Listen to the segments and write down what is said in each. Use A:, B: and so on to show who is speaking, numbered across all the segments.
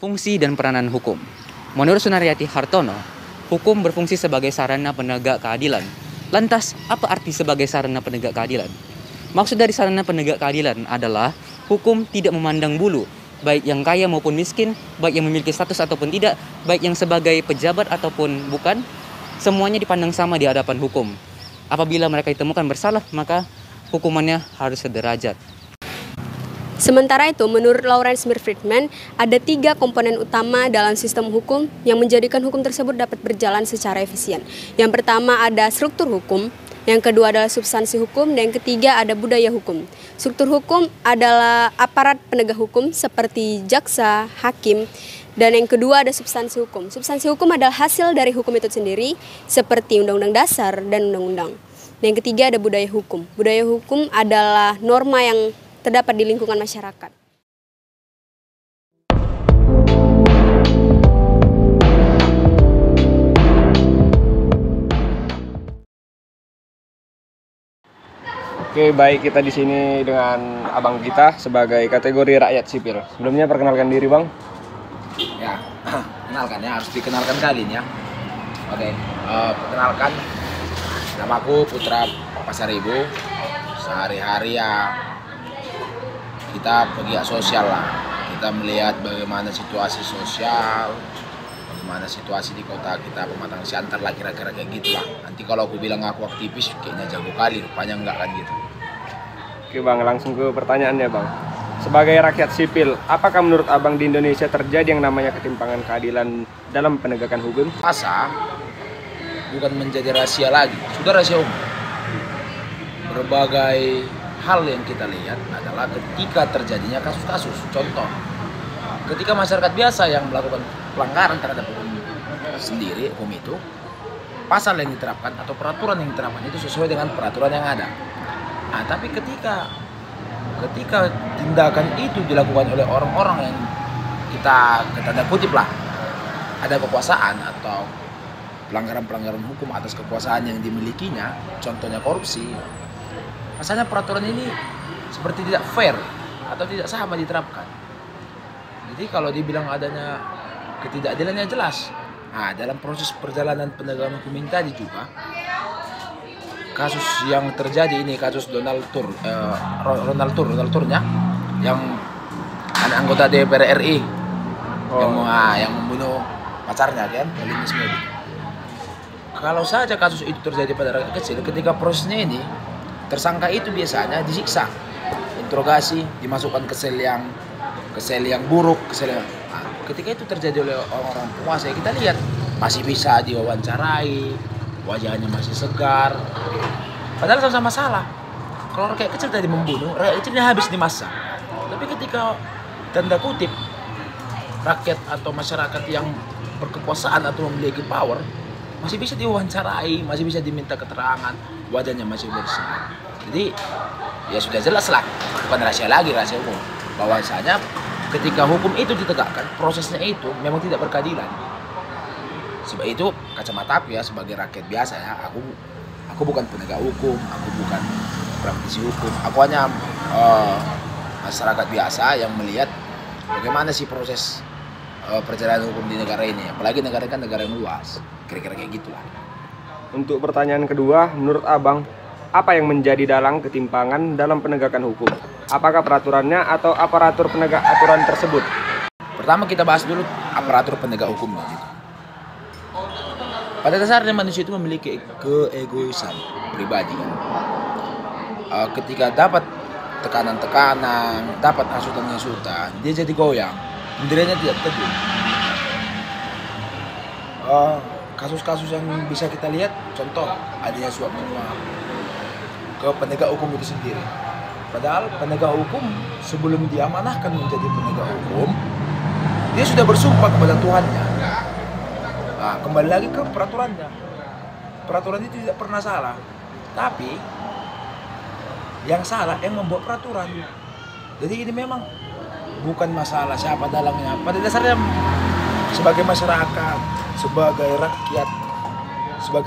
A: Fungsi dan peranan hukum. Menurut Sunaryati Hartono, hukum berfungsi sebagai sarana penegak keadilan. Lantas, apa arti sebagai sarana penegak keadilan? Maksud dari sarana penegak keadilan adalah hukum tidak memandang bulu, baik yang kaya maupun miskin, baik yang memiliki status ataupun tidak, baik yang sebagai pejabat ataupun bukan, semuanya dipandang sama di hadapan hukum. Apabila mereka ditemukan bersalah, maka hukumannya harus sederajat.
B: Sementara itu, menurut Lawrence Friedman, ada 3 komponen utama dalam sistem hukum yang menjadikan hukum tersebut dapat berjalan secara efisien. Yang pertama ada struktur hukum, yang kedua adalah substansi hukum, dan yang ketiga ada budaya hukum. Struktur hukum adalah aparat penegak hukum seperti jaksa, hakim, dan yang kedua ada substansi hukum. Substansi hukum adalah hasil dari hukum itu sendiri, seperti undang-undang dasar dan undang-undang. Dan yang ketiga ada budaya hukum. Budaya hukum adalah norma yang terdapat di lingkungan masyarakat.
C: Oke, baik, kita di sini dengan abang kita sebagai kategori rakyat sipil. Sebelumnya perkenalkan diri, Bang.
D: Ya, kenalkan ya, harus dikenalkan kali ini ya. Oke, perkenalkan, namaku Putra Pasaribu. Sehari-hari ya kita pegiat sosial lah. Kita melihat bagaimana situasi sosial, bagaimana situasi di kota kita, Pematang Siantar lah, kira-kira kayak gitulah. Nanti kalau aku bilang aku aktivis, kayaknya jago kali, rupanya enggak kan gitu.
C: Oke, Bang, langsung ke pertanyaannya, Bang. Sebagai rakyat sipil, apakah menurut Abang di Indonesia terjadi yang namanya ketimpangan keadilan dalam penegakan hukum?
D: Masa bukan menjadi rahasia lagi, sudah rahasia umum. Berbagai hal yang kita lihat adalah ketika terjadinya kasus-kasus. Contoh, ketika masyarakat biasa yang melakukan pelanggaran terhadap hukum sendiri, hukum itu, pasal yang diterapkan atau peraturan yang diterapkan itu sesuai dengan peraturan yang ada. Nah, tapi ketika tindakan itu dilakukan oleh orang-orang yang kita tanda kutip lah ada kekuasaan atau pelanggaran-pelanggaran hukum atas kekuasaan yang dimilikinya, contohnya korupsi, rasanya peraturan ini seperti tidak fair atau tidak sama diterapkan. Jadi kalau dibilang adanya ketidakadilannya jelas. Nah, dalam proses perjalanan penegakan hukum ini tadi juga, kasus yang terjadi ini, kasus Ronald Turnya, yang anggota DPR RI yang membunuh pacarnya kan, Linis Medi. Kalau saja kasus itu terjadi pada rakyat kecil, ketika prosesnya ini, tersangka itu biasanya disiksa, interogasi, dimasukkan ke sel yang buruk, nah, ketika itu terjadi oleh orang-orang penguasa, kita lihat masih bisa diwawancarai, wajahnya masih segar, padahal sama-sama salah. Kalau rakyat kecil tadi membunuh, rakyat kecilnya habis di masa. Tapi ketika tanda kutip rakyat atau masyarakat yang berkekuasaan atau memiliki power, masih bisa diwawancarai, masih bisa diminta keterangan, wajahnya masih bersih. Jadi ya sudah jelas lah, bukan rahasia lagi, rahasia umum, bahwasanya ketika hukum itu ditegakkan, prosesnya itu memang tidak berkeadilan. Sebab itu kacamata aku ya sebagai rakyat biasa ya, aku bukan penegak hukum, aku bukan praktisi hukum, aku hanya masyarakat biasa yang melihat bagaimana sih proses perjalanan hukum di negara ini, apalagi negara kan negara yang luas, kira-kira kayak gitulah.
C: Untuk pertanyaan kedua, menurut Abang, apa yang menjadi dalang ketimpangan dalam penegakan hukum? Apakah peraturannya atau aparatur penegak aturan tersebut?
D: Pertama kita bahas dulu aparatur penegak hukumnya gitu. Pada dasarnya manusia itu memiliki keegoisan pribadi kan. Ketika dapat tekanan-tekanan, dapat hasutan-hasutan, dia jadi goyang, pendiriannya tidak teguh. Kasus-kasus yang bisa kita lihat, contoh adanya suap menyuap ke penegak hukum itu sendiri. Padahal penegak hukum sebelum diamanahkan menjadi penegak hukum, dia sudah bersumpah kepada Tuhannya. Nah, kembali lagi ke peraturannya. Peraturan itu tidak pernah salah, tapi yang salah yang membuat peraturan. Jadi ini memang bukan masalah siapa dalangnya. Pada dasarnya sebagai masyarakat, sebagai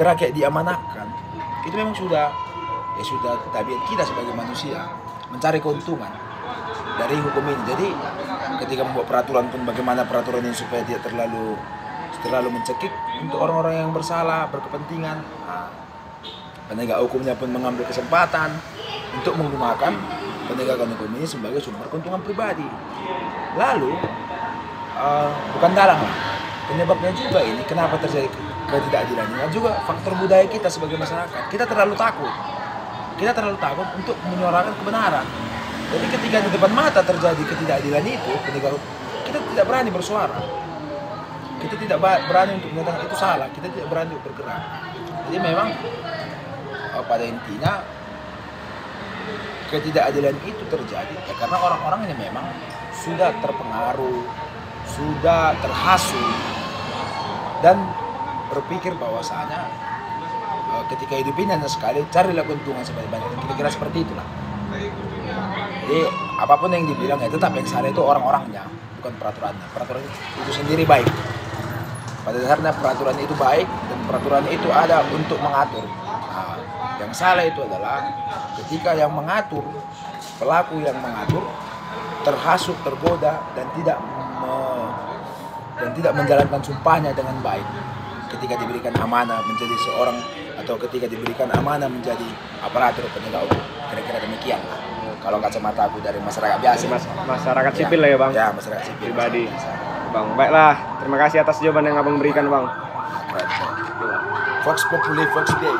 D: rakyat diamanahkan, itu memang sudah tabiat kita sebagai manusia mencari keuntungan dari hukum ini. Jadi ketika membuat peraturan pun bagaimana peraturan ini supaya tidak terlalu mencekik untuk orang-orang yang bersalah, berkepentingan. Nah, penegak hukumnya pun mengambil kesempatan untuk menggunakan penegakan hukum ini sebagai sumber keuntungan pribadi. Lalu bukan dalang lah. Penyebabnya juga ini kenapa terjadi ketidakadilan ini juga faktor budaya kita sebagai masyarakat. Kita terlalu takut untuk menyuarakan kebenaran. Jadi ketika di depan mata terjadi ketidakadilan itu, kita tidak berani bersuara. Kita tidak berani untuk menyatakan itu salah, kita tidak berani untuk bergerak. Jadi memang pada intinya ketidakadilan itu terjadi karena orang-orang yang memang sudah terpengaruh, sudah terhasut dan berpikir bahwasanya ketika hidup ini hanya sekali, carilah keuntungan sebanyak-banyaknya. Kira-kira seperti itulah. Jadi apapun yang dibilang ya tetap yang salah itu orang-orangnya, bukan peraturannya. Peraturan itu sendiri baik. Pada dasarnya peraturan itu baik dan peraturan itu ada untuk mengatur. Nah, yang salah itu adalah ketika yang mengatur, pelaku yang mengatur terhasut, tergoda dan tidak menjalankan sumpahnya dengan baik. Ketika diberikan amanah menjadi seorang atau ketika diberikan amanah menjadi aparatur penegak hukum, kira-kira demikian. Kalau kacamata aku dari masyarakat biasa,
C: masyarakat sipil lah ya bang.
D: Ya, masyarakat sipil
C: Pribadi.
D: masyarakat.
C: Bang, baiklah. Terima kasih atas jawaban yang abang berikan bang.
D: Vox Populi, Vox Dei.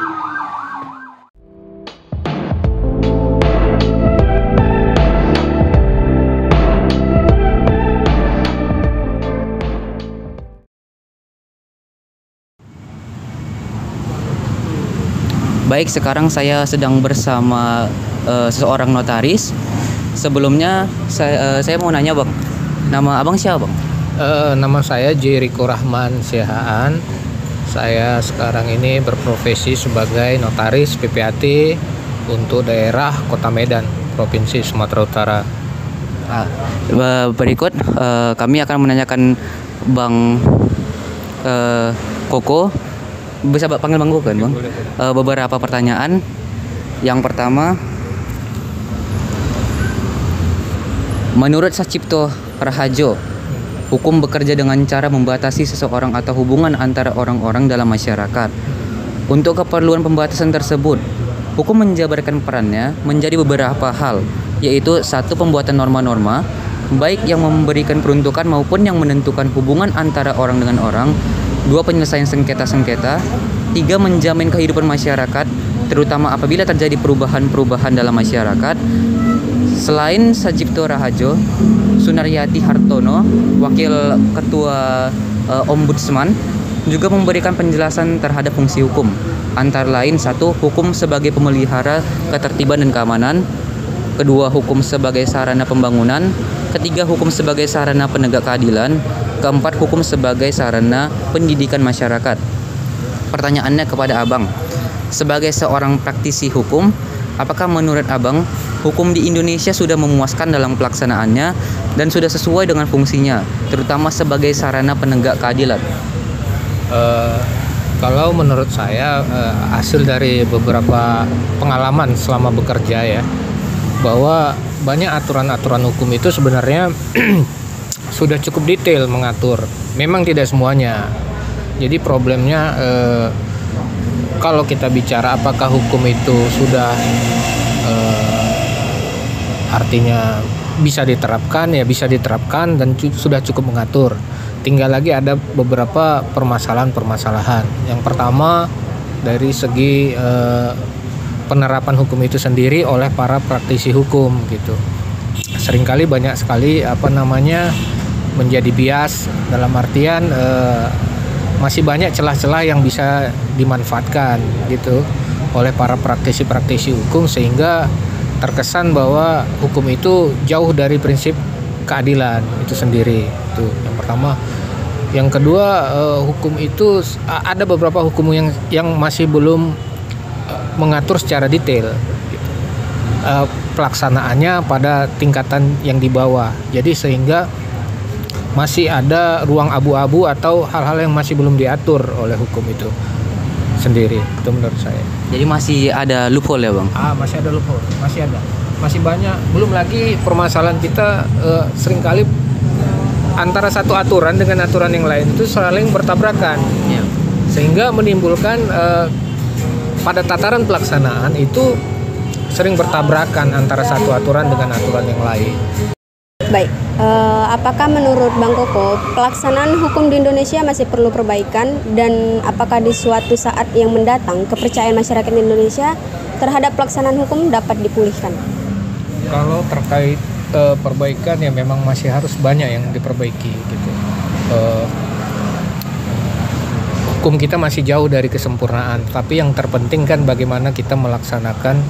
A: Baik, sekarang saya sedang bersama seseorang notaris. Sebelumnya saya mau nanya bang, nama abang siapa bang?
E: Nama saya Jeriko Rahman Sihaan. Saya sekarang ini berprofesi sebagai notaris PPAT untuk daerah Kota Medan, Provinsi Sumatera Utara.
A: Berikut kami akan menanyakan Bang Koko, bisa panggil Bang Koko kan bang? Beberapa pertanyaan. Yang pertama, menurut Sacipto Raharjo, hukum bekerja dengan cara membatasi seseorang atau hubungan antara orang-orang dalam masyarakat. Untuk keperluan pembatasan tersebut, hukum menjabarkan perannya menjadi beberapa hal, yaitu satu, pembuatan norma-norma, baik yang memberikan peruntukan maupun yang menentukan hubungan antara orang dengan orang. Dua, penyelesaian sengketa-sengketa. Tiga, menjamin kehidupan masyarakat, terutama apabila terjadi perubahan-perubahan dalam masyarakat. Selain Sacipto Raharjo, Sunaryati Hartono, Wakil Ketua Ombudsman, juga memberikan penjelasan terhadap fungsi hukum. Antara lain, satu, hukum sebagai pemelihara ketertiban dan keamanan. Kedua, hukum sebagai sarana pembangunan. Ketiga, hukum sebagai sarana penegak keadilan. Keempat, hukum sebagai sarana pendidikan masyarakat. Pertanyaannya kepada abang, sebagai seorang praktisi hukum, apakah menurut abang hukum di Indonesia sudah memuaskan dalam pelaksanaannya dan sudah sesuai dengan fungsinya, terutama sebagai sarana penegak keadilan?
E: Kalau menurut saya hasil dari beberapa pengalaman selama bekerja ya, bahwa banyak aturan-aturan hukum itu sebenarnya sudah cukup detail mengatur. Memang tidak semuanya. Jadi problemnya kalau kita bicara apakah hukum itu sudah artinya bisa diterapkan, ya bisa diterapkan dan sudah cukup mengatur. Tinggal lagi ada beberapa permasalahan-permasalahan. Yang pertama dari segi penerapan hukum itu sendiri oleh para praktisi hukum gitu. Seringkali banyak sekali menjadi bias dalam artian masih banyak celah-celah yang bisa dimanfaatkan gitu oleh para praktisi-praktisi hukum sehingga terkesan bahwa hukum itu jauh dari prinsip keadilan itu sendiri. Itu yang pertama. Yang kedua, hukum itu ada beberapa hukum yang masih belum mengatur secara detail gitu. Pelaksanaannya pada tingkatan yang di bawah. Jadi sehingga masih ada ruang abu-abu atau hal-hal yang masih belum diatur oleh hukum itu sendiri. Itu menurut saya.
A: Jadi masih ada loophole ya bang?
E: Masih ada loophole, masih ada. Masih banyak. Belum lagi permasalahan kita seringkali antara satu aturan dengan aturan yang lain itu saling bertabrakan,
A: Ya.
E: sehingga menimbulkan pada tataran pelaksanaan itu sering bertabrakan antara satu aturan dengan aturan yang lain.
B: Baik, apakah menurut Bang Koko pelaksanaan hukum di Indonesia masih perlu perbaikan, dan apakah di suatu saat yang mendatang kepercayaan masyarakat Indonesia terhadap pelaksanaan hukum dapat dipulihkan?
E: Kalau terkait perbaikan ya memang masih harus banyak yang diperbaiki gitu. Hukum kita masih jauh dari kesempurnaan, tapi yang terpenting kan bagaimana kita melaksanakan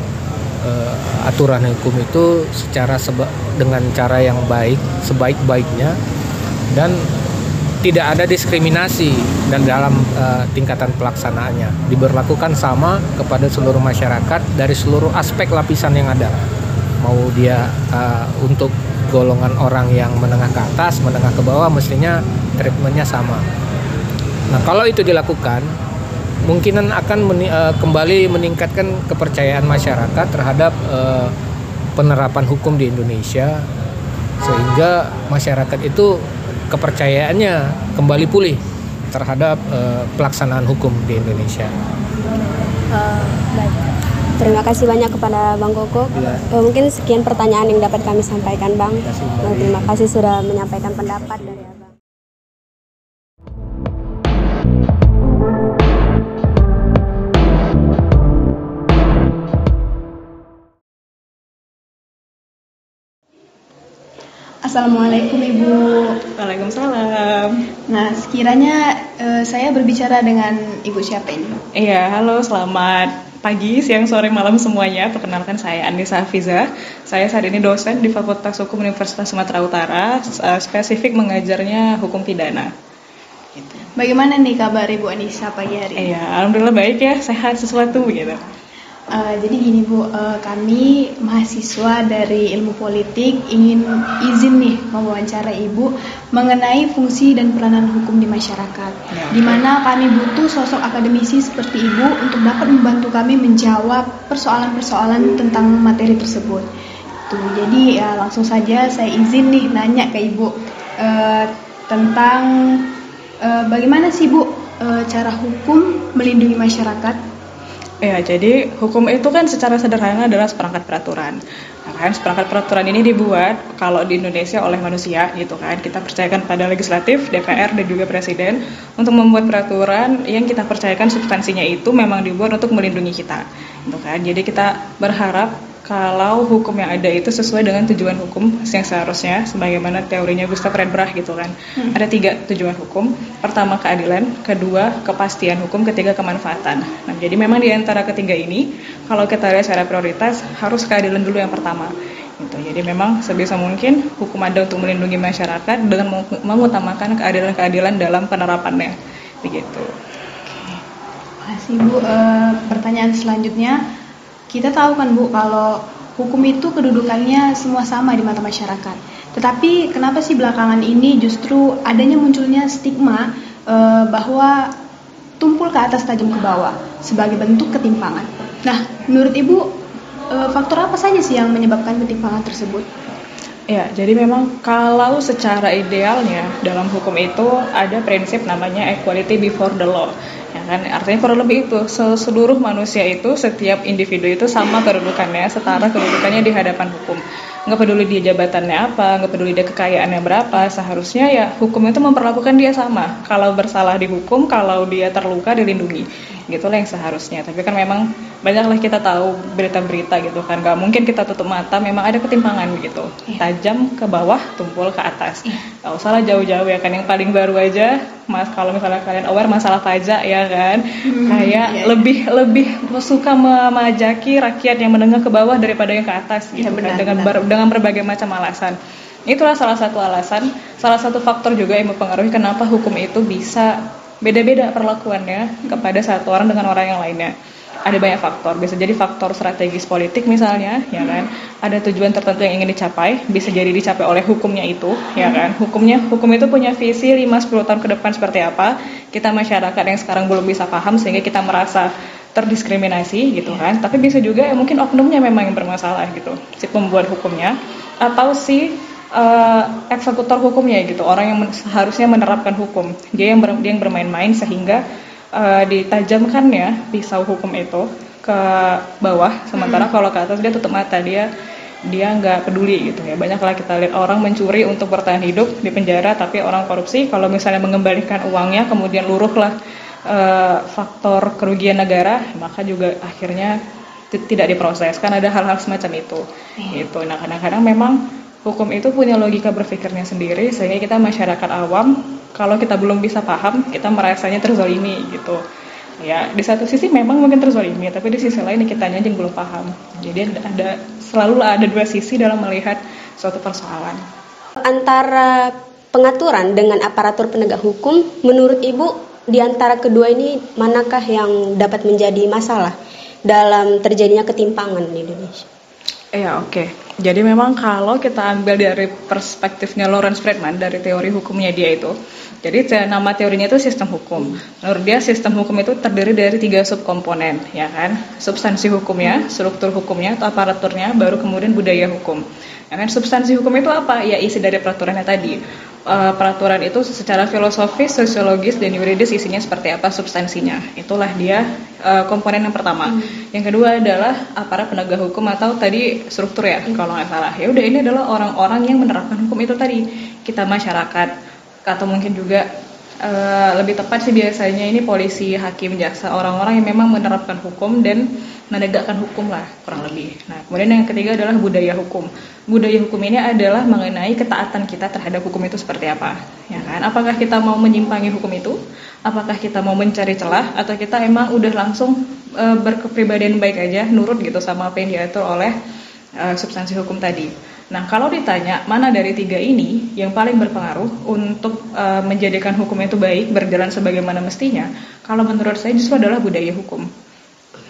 E: aturan hukum itu dengan cara yang baik, sebaik-baiknya, dan tidak ada diskriminasi, dan dalam tingkatan pelaksanaannya diberlakukan sama kepada seluruh masyarakat dari seluruh aspek lapisan yang ada, mau dia untuk golongan orang yang menengah ke atas, menengah ke bawah, mestinya treatmentnya sama. Nah, kalau itu dilakukan, mungkinan akan kembali meningkatkan kepercayaan masyarakat terhadap penerapan hukum di Indonesia, sehingga masyarakat itu kepercayaannya kembali pulih terhadap pelaksanaan hukum di Indonesia.
B: Baik. Terima kasih banyak kepada Bang Koko. Mungkin sekian pertanyaan yang dapat kami sampaikan, Bang. Terima kasih sudah menyampaikan pendapat dari Abang.
F: Assalamualaikum Ibu.
G: Waalaikumsalam.
F: Nah, sekiranya saya berbicara dengan Ibu siapa ini?
G: Iya, halo, selamat pagi, siang, sore, malam semuanya. Perkenalkan, saya Anissa Hafiza. Saya saat ini dosen di Fakultas Hukum Universitas Sumatera Utara, spesifik mengajarnya hukum pidana. Gitu.
F: Bagaimana nih kabar Ibu Anissa pagi hari ini?
G: Iya, alhamdulillah baik ya, sehat sesuatu gitu.
F: Jadi gini Bu, kami mahasiswa dari ilmu politik ingin izin nih mewawancara Ibu mengenai fungsi dan peranan hukum di masyarakat.
G: Ya.
F: Di mana kami butuh sosok akademisi seperti Ibu untuk dapat membantu kami menjawab persoalan-persoalan tentang materi tersebut. Tuh, jadi ya langsung saja saya izin nih nanya ke Ibu tentang bagaimana sih Bu cara hukum melindungi masyarakat?
G: Ya, jadi hukum itu kan secara sederhana adalah seperangkat peraturan. Nah, kan seperangkat peraturan ini dibuat kalau di Indonesia oleh manusia gitu kan. Kita percayakan pada legislatif, DPR dan juga presiden untuk membuat peraturan yang kita percayakan substansinya itu memang dibuat untuk melindungi kita. Gitu kan. Jadi kita berharap kalau hukum yang ada itu sesuai dengan tujuan hukum yang seharusnya, sebagaimana teorinya Gustav Redbrach gitu kan. Ada 3 tujuan hukum. Pertama keadilan, kedua kepastian hukum, ketiga kemanfaatan. Nah, jadi memang di antara ketiga ini, kalau kita lihat secara prioritas, harus keadilan dulu yang pertama. Gitu. Jadi memang sebisa mungkin hukum ada untuk melindungi masyarakat dengan mengutamakan keadilan-keadilan dalam penerapannya. Begitu.
F: Terima kasih Bu. Pertanyaan selanjutnya, kita tahu kan Bu kalau hukum itu kedudukannya semua sama di mata masyarakat. Tetapi kenapa sih belakangan ini justru adanya munculnya stigma bahwa tumpul ke atas tajam ke bawah sebagai bentuk ketimpangan. Nah, menurut Ibu faktor apa saja sih yang menyebabkan ketimpangan tersebut?
G: Ya, jadi memang kalau secara idealnya dalam hukum itu ada prinsip namanya equality before the law. Ya kan, artinya kurang lebih itu seluruh manusia itu, setiap individu itu sama kedudukannya, setara kedudukannya di hadapan hukum. Nggak peduli dia jabatannya apa, nggak peduli dia kekayaannya berapa, seharusnya ya hukum itu memperlakukan dia sama. Kalau bersalah dihukum, kalau dia terluka dilindungi. Gitulah yang seharusnya. Tapi kan memang banyaklah kita tahu berita-berita gitu kan, nggak mungkin kita tutup mata, memang ada ketimpangan gitu. Tajam ke bawah, tumpul ke atas. Nggak usah lah jauh-jauh ya kan, yang paling baru aja, Mas, kalau misalnya kalian aware masalah pajak ya kan, kayak lebih suka memajaki rakyat yang menengah ke bawah daripada yang ke atas gitu kan, dengan berbagai macam alasan. Itulah salah satu alasan, salah satu faktor juga yang mempengaruhi kenapa hukum itu bisa beda-beda perlakuannya kepada satu orang dengan orang yang lainnya. Ada banyak faktor, bisa jadi faktor strategis politik misalnya, ya kan. Ada tujuan tertentu yang ingin dicapai, bisa jadi dicapai oleh hukumnya itu, ya kan. Hukum itu punya visi 5-10 tahun ke depan seperti apa. Kita masyarakat yang sekarang belum bisa paham sehingga kita merasa terdiskriminasi gitu kan. Tapi bisa juga ya mungkin oknumnya memang yang bermasalah gitu, si pembuat hukumnya atau si eksekutor hukumnya gitu, orang yang seharusnya menerapkan hukum. Dia yang bermain-main sehingga ditajamkan ya pisau hukum itu ke bawah, sementara kalau ke atas dia tutup mata, dia nggak peduli gitu ya. Banyaklah kita lihat orang mencuri untuk bertahan hidup di penjara, tapi orang korupsi kalau misalnya mengembalikan uangnya kemudian luruhlah faktor kerugian negara, maka juga akhirnya tidak diproses, kan ada hal-hal semacam itu. Gitu. Nah, kadang-kadang memang hukum itu punya logika berpikirnya sendiri, sehingga kita masyarakat awam kalau kita belum bisa paham, kita merasanya terzalimi gitu. Ya, di satu sisi memang mungkin terzalimi, tapi di sisi lain kitanya aja yang belum paham. Jadi selalu ada dua sisi dalam melihat suatu persoalan.
B: Antara pengaturan dengan aparatur penegak hukum, menurut Ibu di antara kedua ini manakah yang dapat menjadi masalah dalam terjadinya ketimpangan di Indonesia?
G: Iya, oke. Jadi memang kalau kita ambil dari perspektifnya Lawrence Friedman, dari teori hukumnya dia itu, jadi nama teorinya itu sistem hukum. Menurut dia sistem hukum itu terdiri dari 3 subkomponen, ya kan? Substansi hukumnya, struktur hukumnya atau aparaturnya, baru kemudian budaya hukum. Ya kan? Substansi hukum itu apa? Ya isi dari peraturannya tadi. Peraturan itu secara filosofis, sosiologis, dan yuridis isinya seperti apa substansinya. Itulah dia komponen yang pertama. Yang kedua adalah aparat penegak hukum atau tadi struktur ya kalau nggak salah. Ya udah, ini adalah orang-orang yang menerapkan hukum itu tadi. Kita masyarakat, atau mungkin juga lebih tepat sih biasanya ini polisi, hakim, jaksa, orang-orang yang memang menerapkan hukum dan menegakkan hukum lah kurang lebih. Nah, kemudian yang ketiga adalah budaya hukum. Budaya hukum ini adalah mengenai ketaatan kita terhadap hukum itu seperti apa, ya kan? Apakah kita mau menyimpangi hukum itu? Apakah kita mau mencari celah? Atau kita emang udah langsung berkepribadian baik aja, nurut gitu sama apa yang diatur oleh substansi hukum tadi? Nah, kalau ditanya mana dari 3 ini yang paling berpengaruh untuk menjadikan hukum itu baik, berjalan sebagaimana mestinya, kalau menurut saya justru adalah budaya hukum.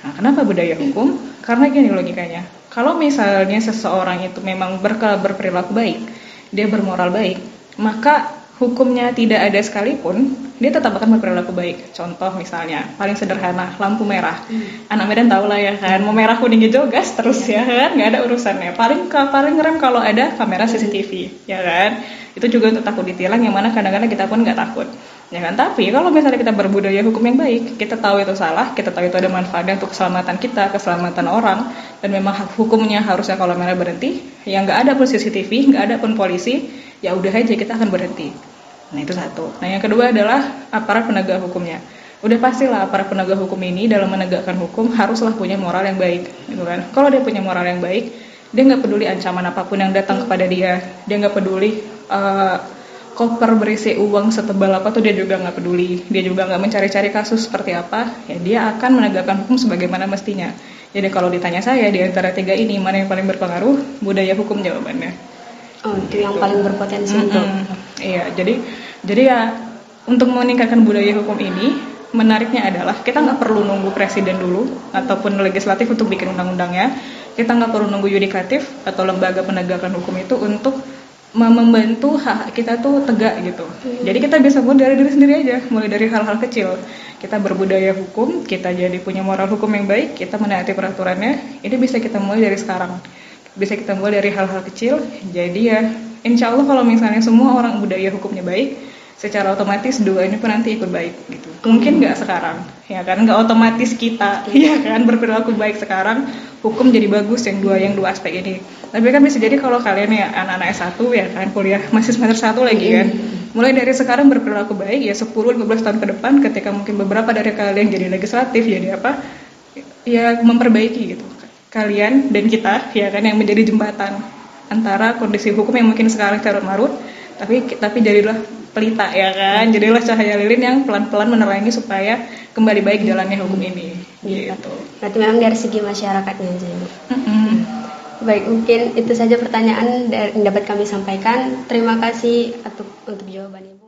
G: Nah, kenapa budaya hukum? Karena gini logikanya. Kalau misalnya seseorang itu memang berperilaku baik, dia bermoral baik, maka hukumnya tidak ada sekalipun, dia tetap akan berperilaku baik. Contoh misalnya, paling sederhana, lampu merah. Anak Medan tahu lah ya kan, mau merah kuning hijau gas terus ya kan, nggak ada urusannya. Paling ngerem kalau ada kamera CCTV, ya kan. Itu juga untuk takut ditilang, yang mana kadang-kadang kita pun nggak takut. Ya kan, tapi kalau misalnya kita berbudaya hukum yang baik, kita tahu itu salah, kita tahu itu ada manfaatnya untuk keselamatan kita, keselamatan orang, dan memang hukumnya harusnya kalau merah berhenti, ya nggak ada pun CCTV, nggak ada pun polisi, ya udah aja kita akan berhenti. Nah, itu satu. Nah, yang kedua adalah aparat penegak hukumnya. Udah pastilah aparat penegak hukum ini dalam menegakkan hukum haruslah punya moral yang baik, gitu kan. Kalau dia punya moral yang baik, dia nggak peduli ancaman apapun yang datang kepada dia nggak peduli koper berisi uang setebal apa tuh dia juga nggak peduli, dia juga nggak mencari-cari kasus seperti apa, ya dia akan menegakkan hukum sebagaimana mestinya. Jadi kalau ditanya saya di antara 3 ini mana yang paling berpengaruh, budaya hukum jawabannya.
B: Oh, itu yang paling berpotensi untuk.
G: Iya, jadi ya untuk meningkatkan budaya hukum ini, menariknya adalah kita nggak perlu nunggu presiden dulu ataupun legislatif untuk bikin undang-undangnya, kita nggak perlu nunggu yudikatif atau lembaga penegakan hukum itu untuk membantu hak kita tuh tegak gitu. Jadi kita bisa mulai dari diri sendiri aja, mulai dari hal-hal kecil. Kita berbudaya hukum, kita jadi punya moral hukum yang baik, kita menaati peraturannya. Ini bisa kita mulai dari sekarang. Bisa kita mulai dari hal-hal kecil. Jadi ya, insya Allah kalau misalnya semua orang budaya hukumnya baik, secara otomatis 2 ini pun nanti ikut baik gitu. Mungkin nggak sekarang, ya kan? Nggak otomatis kita, ya kan, berperilaku baik sekarang, hukum jadi bagus yang dua aspek ini. Tapi kan bisa jadi kalau kalian ya anak-anak S1 ya kan, kuliah masih semester 1 lagi kan, mulai dari sekarang berperilaku baik ya 10-15 tahun ke depan ketika mungkin beberapa dari kalian jadi legislatif, jadi apa, ya memperbaiki gitu. Kalian dan kita ya kan yang menjadi jembatan antara kondisi hukum yang mungkin sekarang carut marut, tapi jadilah pelita ya kan, jadilah cahaya lilin yang pelan-pelan menerangi supaya kembali baik jalannya hukum ini gitu.
B: Berarti memang dari segi masyarakatnya aja. Baik, mungkin itu saja pertanyaan yang dapat kami sampaikan. Terima kasih untuk jawabannya.